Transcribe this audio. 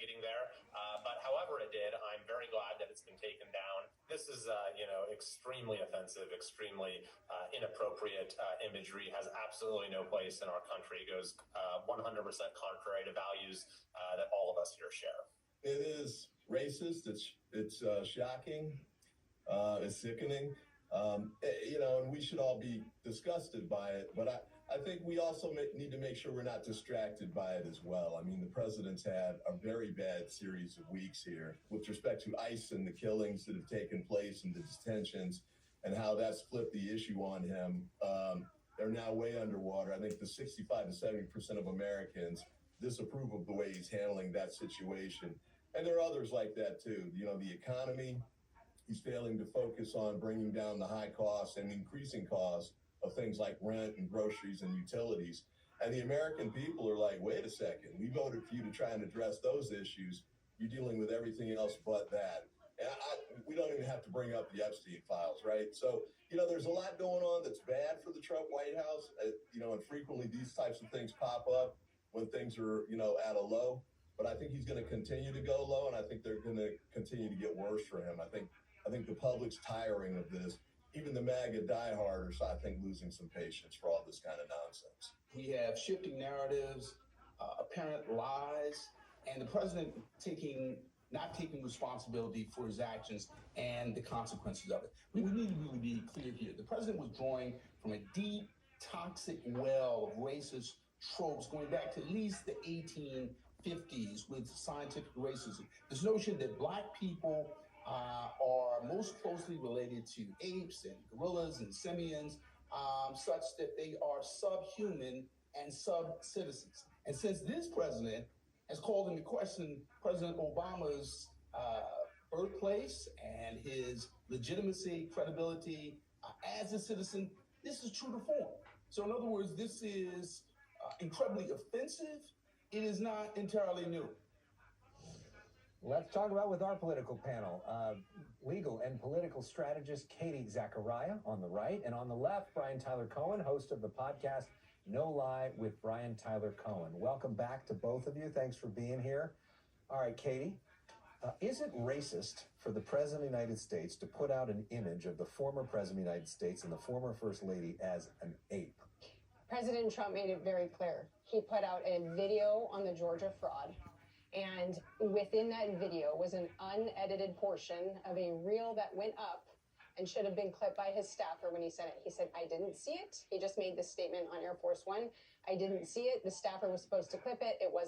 getting there. But however it did, I'm very glad that it's been taken down. This is, extremely offensive, extremely inappropriate imagery, has absolutely no place in our country, goes 100% contrary to values that all of us here share. It is racist. It's shocking. It's sickening. And we should all be disgusted by it. But I think we also need to make sure we're not distracted by it as well. I mean, the president's had a very bad series of weeks here with respect to ICE and the killings that have taken place and the detentions and how that's flipped the issue on him. They're now way underwater. I think the 65 to 70% of Americans disapprove of the way he's handling that situation. And there are others like that, too. The economy. He's failing to focus on bringing down the high costs and increasing costs of things like rent and groceries and utilities. And the American people are like, wait a second, we voted for you to try and address those issues. You're dealing with everything else but that. And we don't even have to bring up the Epstein files, right? So, there's a lot going on that's bad for the Trump White House. And frequently these types of things pop up when things are, at a low. But I think he's going to continue to go low, and I think they're going to continue to get worse for him. I think the public's tiring of this. Even the MAGA dieharders, I think, losing some patience for all this kind of nonsense. We have shifting narratives, apparent lies, and the president not taking responsibility for his actions and the consequences of it. We need to really be clear here. The president was drawing from a deep, toxic well of racist tropes going back to at least the 1850s with scientific racism. This notion that Black people are most closely related to apes and gorillas and simians, such that they are subhuman and sub-citizens. And since this president has called into question President Obama's birthplace and his legitimacy, credibility as a citizen, this is true to form. So in other words, this is incredibly offensive. It is not entirely new. Let's talk about with our political panel. Legal and political strategist Katie Zachariah on the right, and on the left, Brian Tyler Cohen, host of the podcast No Lie with Brian Tyler Cohen. Welcome back to both of you. Thanks for being here. All right, Katie, is it racist for the President of the United States to put out an image of the former President of the United States and the former First Lady as an ape? President Trump made it very clear. He put out a video on the Georgia fraud. And within that video was an unedited portion of a reel that went up and should have been clipped by his staffer when he said it. He said, I didn't see it. He just made this statement on Air Force One. I didn't see it. The staffer was supposed to clip it. It wasn't.